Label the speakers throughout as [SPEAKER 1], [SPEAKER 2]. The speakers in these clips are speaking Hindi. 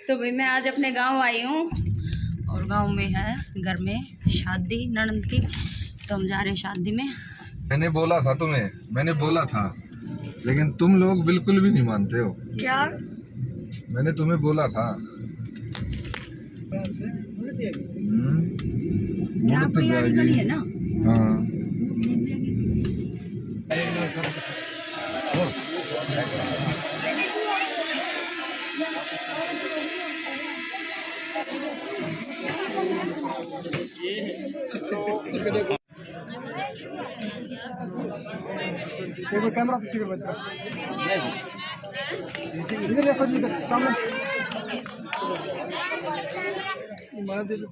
[SPEAKER 1] तो भाई मैं आज अपने गांव आई हूँ और गांव में है घर में शादी ननद की, तो हम जा रहे हैं शादी में।
[SPEAKER 2] मैंने बोला था तुम्हें, मैंने बोला था, लेकिन तुम लोग बिल्कुल भी नहीं मानते हो।
[SPEAKER 1] क्या?
[SPEAKER 2] मैंने तुम्हें बोला था। मुड़ तो जाएगी
[SPEAKER 1] है ना।
[SPEAKER 2] हाँ।
[SPEAKER 3] कैमरा पीछे के बच्चा इधर देखो जी, इधर सामने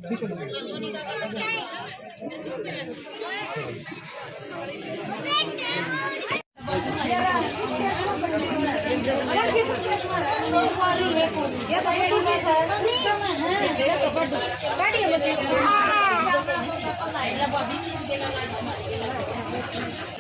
[SPEAKER 3] ठीक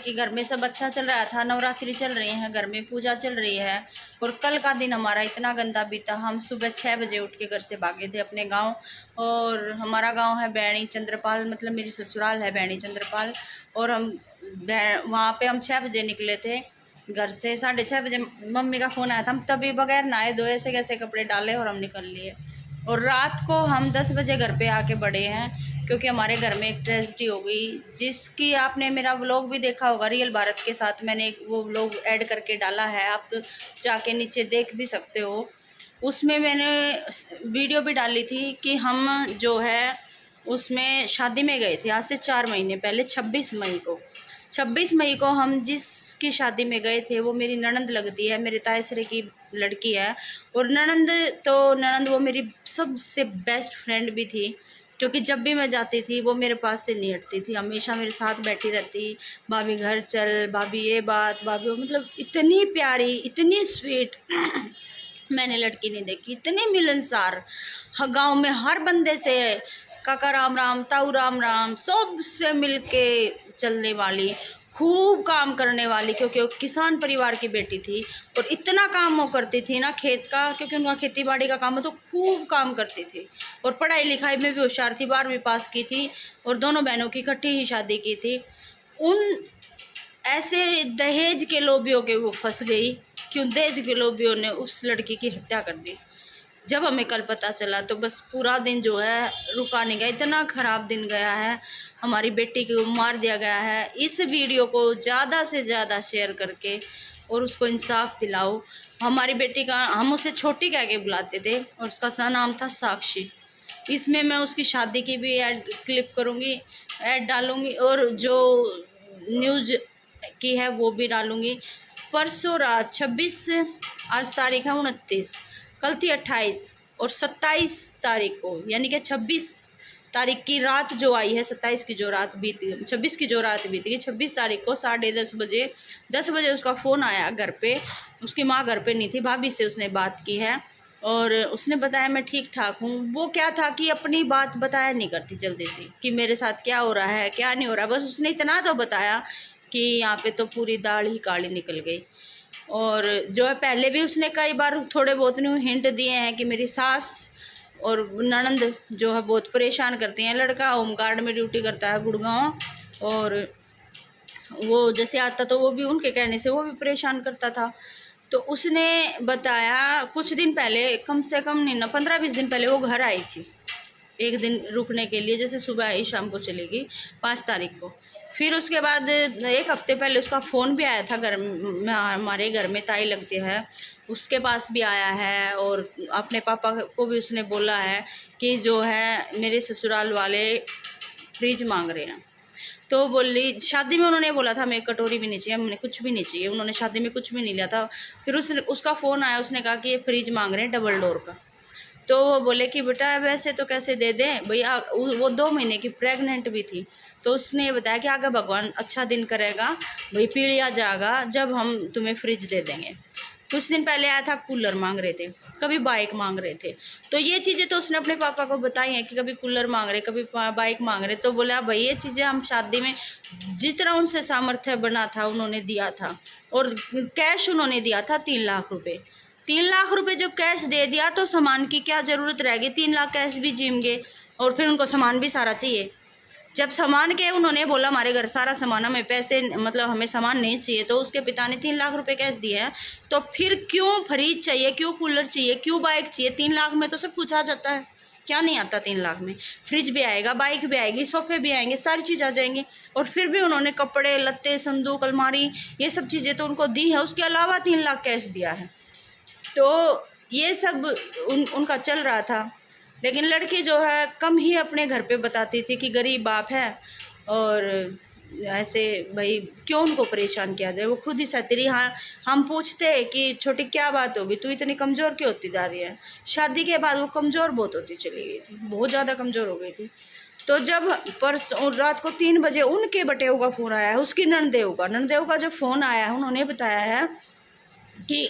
[SPEAKER 1] कि घर में सब अच्छा चल रहा था, नवरात्रि चल रही है, घर में पूजा चल रही है। और कल का दिन हमारा इतना गंदा बीता। हम सुबह 6 बजे उठ के घर से भागे थे अपने गांव। और हमारा गांव है बैणी चंद्रपाल, मतलब मेरी ससुराल है बैणी चंद्रपाल। और हम वहाँ पे हम 6 बजे निकले थे घर से। 6:30 बजे मम्मी का फ़ोन आया था, हम तभी बगैर नहाए धोए ऐसे कैसे कपड़े डाले और हम निकल लिए। और रात को हम 10 बजे घर पे आके बढ़े हैं, क्योंकि हमारे घर में एक ट्रेजेडी हो गई, जिसकी आपने मेरा व्लॉग भी देखा होगा रियल भारत के साथ। मैंने वो व्लॉग ऐड करके डाला है, आप जाके नीचे देख भी सकते हो। उसमें मैंने वीडियो भी डाली थी कि हम जो है उसमें शादी में गए थे आज से 4 महीने पहले। 26 मई को हम जिसकी शादी में गए थे वो मेरी ननंद लगती है, मेरे तायसरे की लड़की है। और ननंद वो मेरी सबसे बेस्ट फ्रेंड भी थी, क्योंकि जब भी मैं जाती थी वो मेरे पास से नहीं हटती थी, हमेशा मेरे साथ बैठी रहती। भाभी घर चल, भाभी ये बात, भाभी वो, मतलब इतनी प्यारी, इतनी स्वीट मैंने लड़की नहीं देखी, इतनी मिलनसार। गांव में हर बंदे से काका राम राम, ताऊ राम राम, सबसे मिलके चलने वाली, खूब काम करने वाली, क्योंकि वो किसान परिवार की बेटी थी। और इतना काम वो करती थी ना खेत का, क्योंकि उनका खेती बाड़ी का काम है, तो खूब काम करती थी। और पढ़ाई लिखाई में भी होशियार थी, 12वीं पास की थी। और दोनों बहनों की इकट्ठी ही शादी की थी। उन ऐसे दहेज के लोभियों के वो फंस गई कि उन दहेज के लोभियों ने उस लड़की की हत्या कर दी। जब हमें कल पता चला तो बस पूरा दिन जो है रुका नहीं गया, इतना ख़राब दिन गया है। हमारी बेटी को मार दिया गया है। इस वीडियो को ज़्यादा से ज़्यादा शेयर करके और उसको इंसाफ दिलाओ। हमारी बेटी का, हम उसे छोटी कह के बुलाते थे, और उसका नाम था साक्षी। इसमें मैं उसकी शादी की भी ऐड क्लिप करूँगी, ऐड डालूँगी, और जो न्यूज़ की है वो भी डालूँगी। परसों रात 26, आज तारीख है 29, कल थी 28, और 27 तारीख को, यानी कि 26 तारीख की रात जो आई है, 27 की जो रात बीती, 26 की जो रात बीती गई, 26 तारीख को 10:30 बजे, 10 बजे उसका फ़ोन आया घर पे। उसकी माँ घर पे नहीं थी, भाभी से उसने बात की है और उसने बताया मैं ठीक ठाक हूँ। वो क्या था कि अपनी बात बताया नहीं करती जल्दी से, कि मेरे साथ क्या हो रहा है क्या नहीं हो रहा। बस उसने इतना तो बताया कि यहाँ पे तो पूरी दाल ही काली निकल गई। और जो है पहले भी उसने कई बार थोड़े बहुत हिंट दिए हैं कि मेरी सास और ननंद जो है बहुत परेशान करती हैं। लड़का होमगार्ड में ड्यूटी करता है गुड़गांव, और वो जैसे आता तो वो भी उनके कहने से वो भी परेशान करता था। तो उसने बताया कुछ दिन पहले, कम से कम नहीं ना 15-20 दिन पहले वो घर आई थी एक दिन रुकने के लिए, जैसे सुबह आई शाम को चलेगी 5 तारीख को। फिर उसके बाद 1 हफ्ते पहले उसका फ़ोन भी आया था घर में, हमारे घर में ताई लगती है उसके पास भी आया है। और अपने पापा को भी उसने बोला है कि जो है मेरे ससुराल वाले फ्रिज मांग रहे हैं। तो बोली, शादी में उन्होंने बोला था हमें कटोरी भी नहीं चाहिए, हमने कुछ भी नहीं चाहिए, उन्होंने शादी में कुछ भी नहीं लिया था। फिर उसका फ़ोन आया, उसने कहा कि ये फ्रिज मांग रहे हैं डबल डोर का। तो वो बोले कि बेटा वैसे तो कैसे दे दें भैया, वो 2 महीने की प्रेग्नेंट भी थी। तो उसने ये बताया कि आगे भगवान अच्छा दिन करेगा भाई, पीढ़िया जाएगा जब हम तुम्हें फ्रिज दे देंगे। कुछ दिन पहले आया था कूलर मांग रहे थे, कभी बाइक मांग रहे थे। तो ये चीज़ें तो उसने अपने पापा को बताई हैं कि कभी कूलर मांग रहे, कभी बाइक मांग रहे। तो बोला भाई ये चीज़ें हम शादी में जितना उनसे सामर्थ्य बना था उन्होंने दिया था, और कैश उन्होंने दिया था 3 लाख रुपए। 3 लाख रुपए जब कैश दे दिया तो सामान की क्या ज़रूरत रह गई, 3 लाख कैश भी जिम गए और फिर उनको सामान भी सारा चाहिए। जब सामान के उन्होंने बोला हमारे घर सारा सामान, हमें पैसे मतलब हमें सामान नहीं चाहिए, तो उसके पिता ने 3 लाख रुपए कैश दिए हैं, तो फिर क्यों फ्रिज चाहिए, क्यों कूलर चाहिए, क्यों बाइक चाहिए? 3 लाख में तो सब कुछ आ जाता है, क्या नहीं आता 3 लाख में? फ्रिज भी आएगा, बाइक भी आएगी, सोफे भी आएंगे, सारी चीज़ आ जाएंगी। और फिर भी उन्होंने कपड़े लत्ते, संदूक, अलमारी, ये सब चीज़ें तो उनको दी है, उसके अलावा 3 लाख कैश दिया है। तो ये सब उनका चल रहा था। लेकिन लड़की जो है कम ही अपने घर पे बताती थी कि गरीब बाप है और ऐसे भाई क्यों उनको परेशान किया जाए। वो खुद ही सहती रही। हाँ, हम पूछते कि छोटी क्या बात होगी, तू इतनी कमज़ोर क्यों होती जा रही है? शादी के बाद वो कमज़ोर बहुत होती चली गई थी, बहुत ज़्यादा कमज़ोर हो गई थी। तो जब परसों रात को 3 बजे उनके बटेऊ का फ़ोन आया है, उसकी ननदेव का जब फ़ोन आया है, उन्होंने बताया है कि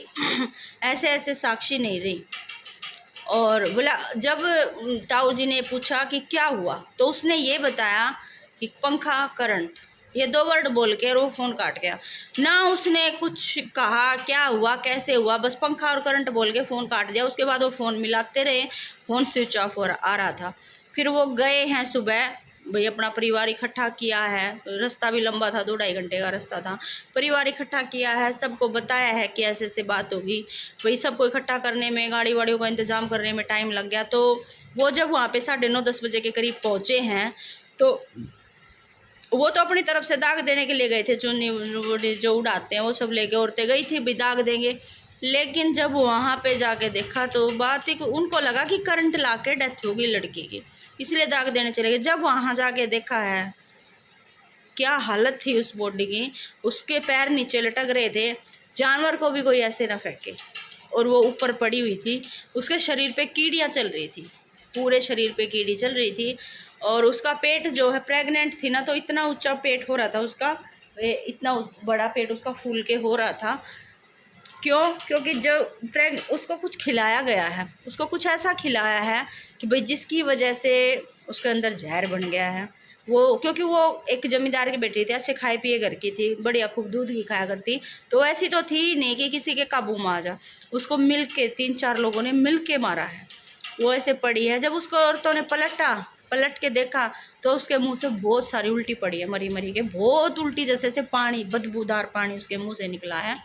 [SPEAKER 1] ऐसे ऐसे साक्षी नहीं रही। और बोला, जब ताऊ जी ने पूछा कि क्या हुआ, तो उसने ये बताया कि पंखा, करंट, ये 2 वर्ड बोल के वो फ़ोन काट गया। ना उसने कुछ कहा क्या हुआ, कैसे हुआ, बस पंखा और करंट बोल के फ़ोन काट दिया। उसके बाद वो फ़ोन मिलाते रहे, फ़ोन स्विच ऑफ आ रहा था। फिर वो गए हैं सुबह, भाई अपना परिवार इकट्ठा किया है, रास्ता भी लंबा था, 2-2.5 घंटे का रास्ता था। परिवार इकट्ठा किया है, सबको बताया है कि ऐसे ऐसे बात होगी। भाई सबको इकट्ठा करने में, गाड़ी वाड़ियों का इंतज़ाम करने में टाइम लग गया। तो वो जब वहाँ पे 9:30-10 बजे के करीब पहुँचे हैं, तो वो तो अपनी तरफ से दाग देने के लिए गए थे, चुन्नी जो उड़ाते हैं वो सब लेके औरतें गई थी भी दाग देंगे। लेकिन जब वहाँ पे जाके देखा तो बात ही उनको लगा कि करंट ला के डेथ होगी लड़की की, इसलिए दाग देने चले गए। जब वहाँ जाके देखा है क्या हालत थी उस बॉडी की, उसके पैर नीचे लटक रहे थे, जानवर को भी कोई ऐसे ना फेंके, और वो ऊपर पड़ी हुई थी। उसके शरीर पे कीड़ियाँ चल रही थी, पूरे शरीर पे कीड़ी चल रही थी। और उसका पेट जो है, प्रेग्नेंट थी ना, तो इतना ऊंचा पेट हो रहा था उसका, इतना बड़ा पेट उसका फूल के हो रहा था। क्यों? क्योंकि जब उसको कुछ खिलाया गया है, उसको कुछ ऐसा खिलाया है कि भाई जिसकी वजह से उसके अंदर जहर बन गया है। वो क्योंकि वो एक जमींदार की बेटी थी, अच्छे खाए पिए घर की थी, बढ़िया खूब दूध ही खाया करती, तो ऐसी तो थी ही नहीं कि किसी के काबू में आ जा। उसको मिल के 3-4 लोगों ने मिल के मारा है। वो ऐसे पड़ी है। जब उसको औरतों ने पलट के देखा तो उसके मुंह से बहुत सारी उल्टी पड़ी है, मरी मरी के, बहुत उल्टी, जैसे से पानी, बदबूदार पानी उसके मुंह से निकला है।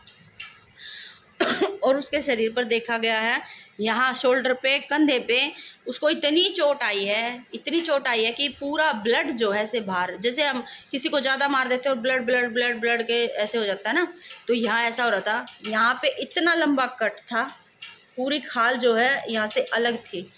[SPEAKER 1] और उसके शरीर पर देखा गया है, यहाँ शोल्डर पे, कंधे पे उसको इतनी चोट आई है कि पूरा ब्लड जो है से बाहर, जैसे हम किसी को ज़्यादा मार देते हैं और ब्लड के ऐसे हो जाता है ना, तो यहाँ ऐसा हो रहा था। यहाँ पे इतना लंबा कट था, पूरी खाल जो है यहाँ से अलग थी,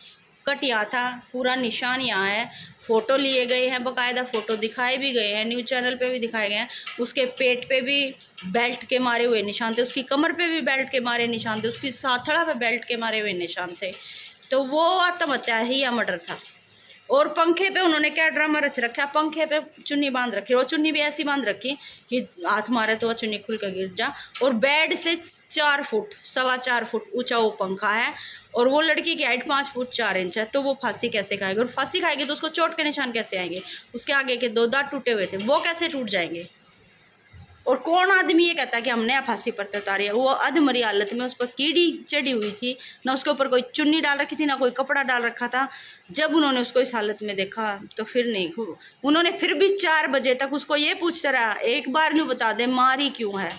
[SPEAKER 1] कट यहाँ था, पूरा निशान यहाँ है। फ़ोटो लिए गए हैं, बाकायदा फ़ोटो दिखाए भी गए हैं, न्यूज़ चैनल पे भी दिखाए गए हैं। उसके पेट पे भी बेल्ट के मारे हुए निशान थे, उसकी कमर पे भी बेल्ट के मारे निशान थे, उसकी साथड़ा पे बेल्ट के मारे हुए निशान थे। तो वो आत्महत्या ही या मर्डर था। और पंखे पे उन्होंने क्या ड्रामा रच रखा, पंखे पे चुन्नी बांध रखी, और चुन्नी भी ऐसी बांध रखी कि हाथ मारे तो वह चुन्नी खुल कर गिर जा। और बेड से 4 फुट, 4.25 फुट ऊंचा वो पंखा है, और वो लड़की की हाइट 5 फुट 4 इंच है। तो वो फांसी कैसे खाएगी? और फांसी खाएगी तो उसको चोट के निशान कैसे आएंगे? उसके आगे के 2 दांत टूटे हुए थे, वो कैसे टूट जाएंगे? और कौन आदमी ये कहता है कि हमने फांसी पर उतारी है? वो अधमरी हालत में उस पर कीड़ी चढ़ी हुई थी, ना उसके ऊपर कोई चुन्नी डाल रखी थी, ना कोई कपड़ा डाल रखा था। जब उन्होंने उसको इस हालत में देखा तो फिर नहीं, उन्होंने फिर भी 4 बजे तक उसको ये पूछता रहा, एक बार नहीं बता दे मारी क्यों है,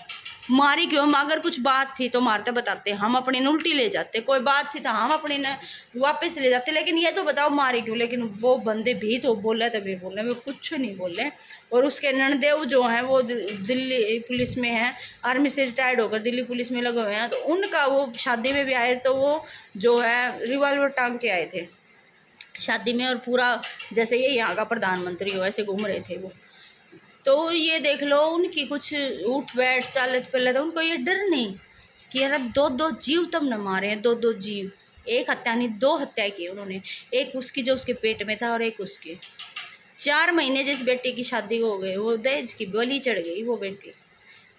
[SPEAKER 1] मारी क्यों? अगर कुछ बात थी तो मारते बताते, हम अपनी उल्टी ले जाते, कोई बात थी तो हम अपनी न वापस ले जाते, लेकिन ये तो बताओ मारी क्यों? लेकिन वो बंदे भी तो बोले, तभी बोले, वो कुछ नहीं बोले। और उसके ननदेव जो हैं वो दिल्ली पुलिस में हैं, आर्मी से रिटायर्ड होकर दिल्ली पुलिस में लगे हुए हैं। तो उनका वो शादी में भी आए तो वो जो है रिवॉल्वर टांग के आए थे शादी में, और पूरा जैसे ये यहाँ का प्रधानमंत्री हो ऐसे घूम रहे थे वो। तो ये देख लो, उनकी कुछ उठ बैठ चालत पहले तो उनको ये डर नहीं कि यार 2 जीव तब न मारे हैं, 2 जीव, एक हत्या नहीं 2 हत्या की उन्होंने, एक उसकी जो उसके पेट में था और एक उसके। 4 महीने जिस बेटी की शादी हो गई, वो दहेज की बलि चढ़ गई वो बेटी।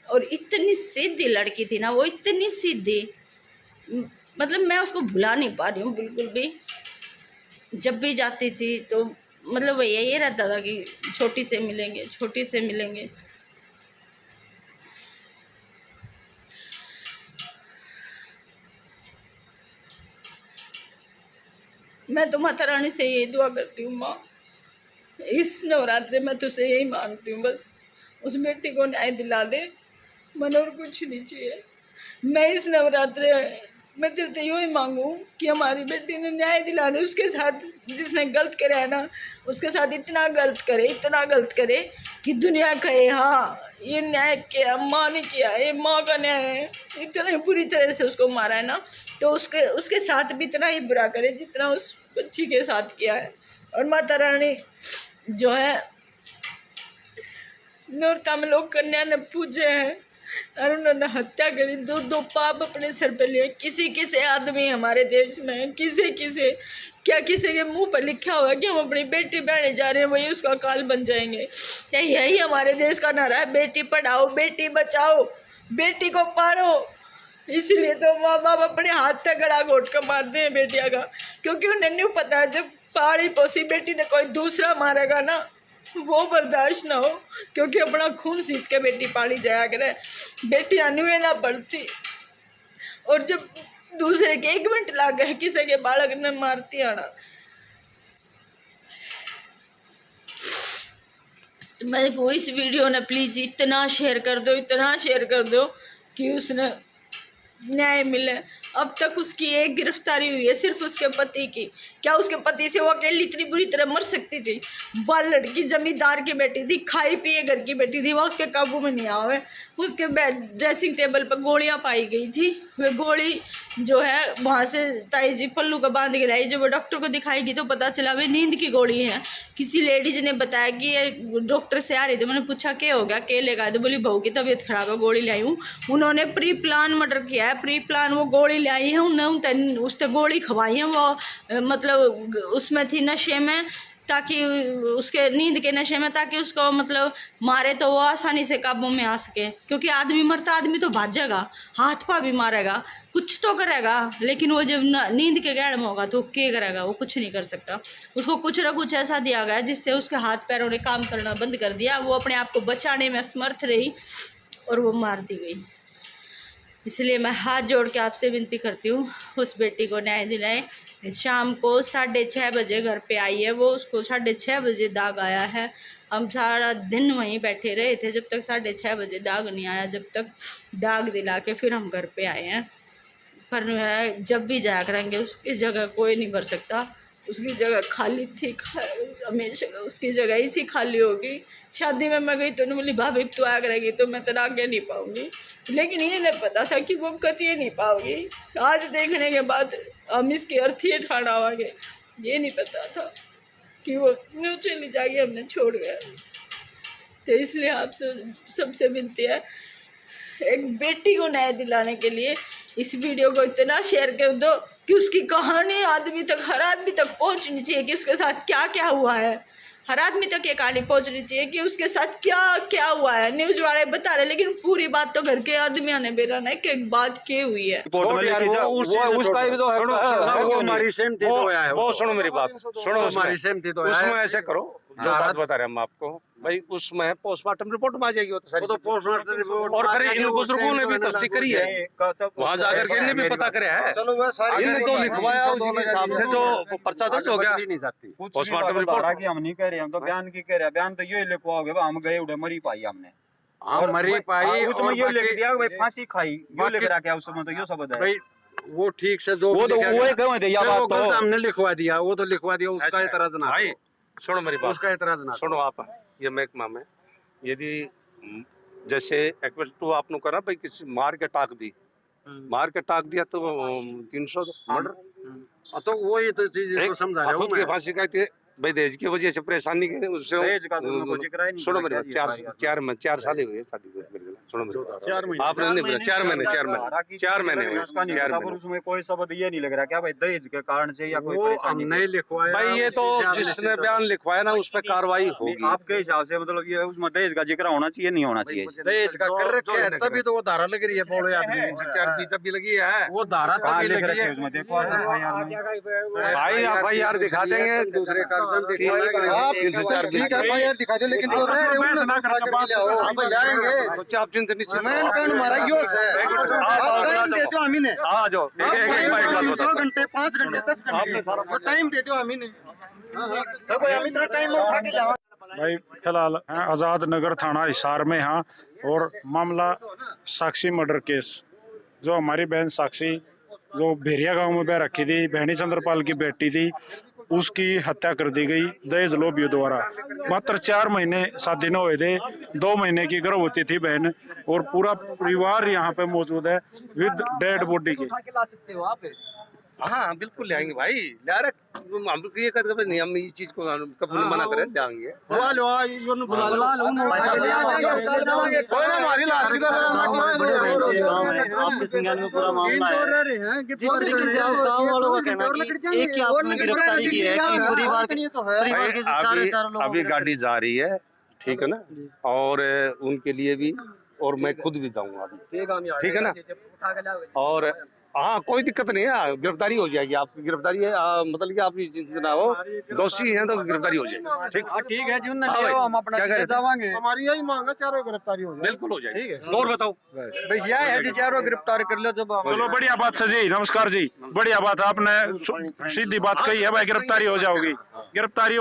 [SPEAKER 1] और इतनी सीधी लड़की थी ना वो, इतनी सीधी, मतलब मैं उसको भुला नहीं पा रही हूँ बिल्कुल भी। जब भी जाती थी तो मतलब भैया ये रहता था कि छोटी से मिलेंगे, छोटी से मिलेंगे। मैं तो माता रानी से यही दुआ करती हूँ माँ, इस नवरात्रे में तुझसे यही मांगती हूँ, बस उस बेटी को न्याय दिला दे, मन और कुछ नहीं चाहिए। मैं इस नवरात्रे मैं तेरे से यूँ ही मांगू कि हमारी बेटी ने न्याय दिला दे, उसके साथ जिसने गलत करा है ना, उसके साथ इतना गलत करे कि दुनिया कहे हाँ ये न्याय किया, माँ ने किया, ये माँ का न्याय है। इतना बुरी तरह से उसको मारा है ना, तो उसके साथ भी इतना ही बुरा करे जितना उस बच्ची के साथ किया है। और माता रानी जो है नौरता में लोग कन्या ने पूजे हैं और उन्होंने हत्या करी, दो पाप अपने सिर पे लिए। किसी आदमी हमारे देश में किसी क्या किसी के मुंह पर लिखा हुआ है कि हम अपनी बेटी बहने जा रहे हैं वही उसका काल बन जाएंगे? क्या यही हमारे देश का नारा है, बेटी पढ़ाओ बेटी बचाओ बेटी को पालो? इसीलिए तो माँ बाप अपने हाथ तक गला घोट कर मारते हैं बेटिया का, क्योंकि उन्हें नहीं पता जब पाली पोसी बेटी ने कोई दूसरा मारेगा ना वो बर्दाश्त ना हो, क्योंकि अपना खून सींच के बेटी पाली जाया करे, बेटी अनुए ना पड़ती। और जब दूसरे के 1 मिनट लग गए किसी के बालक ने मारती आना, तो मैं को इस वीडियो ने प्लीज इतना शेयर कर दो कि उसने न्याय मिले। अब तक उसकी एक गिरफ्तारी हुई है सिर्फ उसके पति की। क्या उसके पति से वो अकेली इतनी बुरी तरह मर सकती थी? वह लड़की जमींदार की बेटी थी, खाई पिए घर की बेटी थी, वह उसके काबू में नहीं आवे। उसके ड्रेसिंग टेबल पर गोलियां पाई गई थी, वे गोली जो है वहाँ से ताई जी पल्लू का बांध के लाई। जब वो डॉक्टर को दिखाएगी तो पता चला वे नींद की गोली है। किसी लेडीज ने बताया कि ये डॉक्टर से आ रही थी, मैंने पूछा क्या हो गया, क्या लेगा? तो बोली बहू की तबीयत खराब है, गोली लाई हूँ। उन्होंने प्री प्लान मर्डर किया है, प्री प्लान वो गोली लाई है, उन्होंने उससे गोली खवाई है। वो मतलब उसमें थी नशे में, ताकि उसके नींद के नशे में, ताकि उसको मतलब मारे तो वो आसानी से काबू में आ सके। क्योंकि आदमी मरता आदमी तो भागेगा, हाथ पा भी मारेगा, कुछ तो करेगा, लेकिन वो जब नींद के गैर में होगा तो क्या करेगा? वो कुछ नहीं कर सकता। उसको कुछ ना कुछ ऐसा दिया गया जिससे उसके हाथ पैरों ने काम करना बंद कर दिया। वो अपने आप को बचाने में असमर्थ रही और वो मार दी गई। इसलिए मैं हाथ जोड़ के आपसे विनती करती हूँ उस बेटी को न्याय दिलाएं। शाम को 6:30 बजे घर पे आई है वो, उसको 6:30 बजे दाग आया है। हम सारा दिन वहीं बैठे रहे थे जब तक 6:30 बजे दाग नहीं आया, जब तक दाग दिला के फिर हम घर पे आए हैं। पर जब भी जाया करेंगे उसकी जगह कोई नहीं भर सकता, उसकी जगह खाली थी, हमेशा उसकी जगह इसी खाली होगी। शादी में मैं गई तो उन्होंने बोली भाभी तू आ करेगी तो मैं तेरा आगे नहीं पाऊंगी, लेकिन ये नहीं पता था कि वो कतिये नहीं पाओगी। आज देखने के बाद हम इसकी अर्थी ठाना आवागे, ये नहीं पता था कि वो न्यू चली जाएगी, हमने छोड़ गया। तो इसलिए आपसे सबसे विनती है, एक बेटी को न्याय दिलाने के लिए इस वीडियो को इतना शेयर कर दो कि उसकी कहानी हर आदमी तक पहुंचनी चाहिए कि उसके साथ क्या क्या हुआ है। हर आदमी तक ये कहानी पहुंचनी चाहिए कि उसके साथ क्या क्या हुआ है। न्यूज वाले बता रहे लेकिन पूरी बात तो घर के आदमियों ने बेरा नहीं कि एक बात क्या हुई है।
[SPEAKER 4] उसका भी तो
[SPEAKER 5] वो हमारी सहमति तो है।
[SPEAKER 4] वो सुनो मेरी बात, सुनो
[SPEAKER 5] हमारी सहमति तो है।
[SPEAKER 4] उसमें ऐसे करो जो बात बता रहे हम आपको भाई, उसमें पोस्टमार्टम रिपोर्ट में आ जाएगी वो तो सारी।
[SPEAKER 5] वो तो पोस्टमार्टम रिपोर्ट
[SPEAKER 4] और फिर इन बुजुर्गों ने भी तस्दीक करी है, वहाँ जाकर के इन्हें भी पता कराया है।
[SPEAKER 5] चलो वह सारी
[SPEAKER 4] इन्हें तो लिखवाया उसी के हिसाब से जो पर्चा दर्ज हो गया।
[SPEAKER 5] नहीं जाती
[SPEAKER 4] पोस्टमार्टम रिपोर्ट
[SPEAKER 6] की हम नहीं कह रहे, हम तो बयान की कह रहे हैं। बयान तो ये लिखवाओगे हम गए उड़े मरी पाई हमने,
[SPEAKER 5] और मरी पाई
[SPEAKER 6] उसमें ये लिख दिया भाई फांसी खाई, ये लिख रहा क्या उसमें तो ये सब है
[SPEAKER 5] भाई। वो ठीक से जो
[SPEAKER 6] वो तो वही कहे थे या बात तो
[SPEAKER 5] हमने लिखवा दिया, वो तो लिखवा दिया, उसका एतराज ना
[SPEAKER 4] भाई सुनो मेरी बात,
[SPEAKER 5] उसका एतराज ना
[SPEAKER 4] सुनो आप ये महकमा में यदि जैसे एक्वेस्ट टू आपने करा भाई किसी मार के टाक दी, मार के टाक दिया तो 300 मर्डर,
[SPEAKER 5] तो वो ये तो चीज तो समझा रहा हूं
[SPEAKER 4] खुद की फांसी का भाई दहेज की वजह से परेशानी करे उससे।
[SPEAKER 6] दहेज का तो उनको जिक्र ही नहीं।
[SPEAKER 4] सुनो मेरी बात, 4 साल ही हुए शादी को। सुनो मेरी बात, 4 महीने आपने नहीं बोला 4 महीने 4 महीने हुए,
[SPEAKER 6] उसका नहीं पता, पर उसमें कोई शब्द ये नहीं लग रहा क्या भाई दहेज के कारण से या कोई
[SPEAKER 5] वो
[SPEAKER 6] परेशानी
[SPEAKER 5] नहीं लिखवाया
[SPEAKER 4] भाई। ये तो जिसने बयान लिखवाया ना उस पर कार्रवाई होगी
[SPEAKER 6] आपके हिसाब से, मतलब ये उसमें दहेज का जिक्र होना चाहिए नहीं होना चाहिए?
[SPEAKER 5] दहेज का कर रखे है तभी तो वो धारा लग रही है। बोले आदमी
[SPEAKER 4] 4 तभी लगी है
[SPEAKER 5] वो धारा
[SPEAKER 6] कहाँ
[SPEAKER 5] तभी
[SPEAKER 6] लिख
[SPEAKER 5] लगी
[SPEAKER 6] रखे
[SPEAKER 5] है।
[SPEAKER 6] उसमें देखो
[SPEAKER 4] भाई FIR दिखा देंगे,
[SPEAKER 5] दूसरे कार्य
[SPEAKER 4] आप 304
[SPEAKER 5] ठीक है FIR दिखा दो, लेकिन
[SPEAKER 4] आप निश्चिंत निश्चिंत
[SPEAKER 5] मैं कहूँ हमारा यो है आप टाइम दे दो हमें ने
[SPEAKER 4] आ जाओ एक बाइट
[SPEAKER 5] 2 घंटे 5 घंटे 10 घंटे वो टाइम दे दो हमें ने तो कोई हम इतना टाइम उठा के जाओ
[SPEAKER 7] भाई फिलहाल आज़ाद नगर थाना हिसार में यहाँ और मामला साक्षी मर्डर केस। जो हमारी बहन साक्षी जो भेरिया गांव में बह रखी थी, बहनी चंद्रपाल की बेटी थी, उसकी हत्या कर दी गई दहेज लोभियों द्वारा। मात्र 4 महीने शादी न हुए थे, 2 महीने की गर्भवती थी बहन और पूरा परिवार यहाँ पे मौजूद है विद डेड बॉडी के।
[SPEAKER 4] हाँ बिल्कुल ले आएंगे भाई, ले रहे हम ये कहते नहीं, हम इस चीज को कब मना करें, ले आएंगे।
[SPEAKER 5] बुला लो यो न बुला लो कोई ना हमारी लाश की
[SPEAKER 8] आपके संज्ञान में पूरा मामला है। जिस तरीके से आप गाँव वालों का कहना है कि एक ही आपने गिरफ्तारी की है कि परिवार के चारों लोग
[SPEAKER 4] अभी गाड़ी जा रही है, ठीक है ना, और उनके लिए भी, और मैं खुद भी जाऊंगा अभी, ठीक है ना। और हाँ कोई दिक्कत नहीं है, गिरफ्तारी हो जाएगी आपकी। गिरफ्तारी है मतलब कि आप जितना हो दोषी हैं तो गिरफ्तारी हो जाएगी।
[SPEAKER 5] ठीक है जी,
[SPEAKER 4] हम अपना
[SPEAKER 5] जावांगे, हमारी यही मांग है, चारों गिरफ्तारी हो जाए।
[SPEAKER 4] बिल्कुल हो जाएगी। और बताओ
[SPEAKER 5] भैया है जी, चारों गिरफ्तार कर लो जब
[SPEAKER 7] चलो बढ़िया बात है जी, नमस्कार जी, बढ़िया बात आपने सीधी बात कही है भाई, गिरफ्तारी हो जाओगी, गिरफ्तारी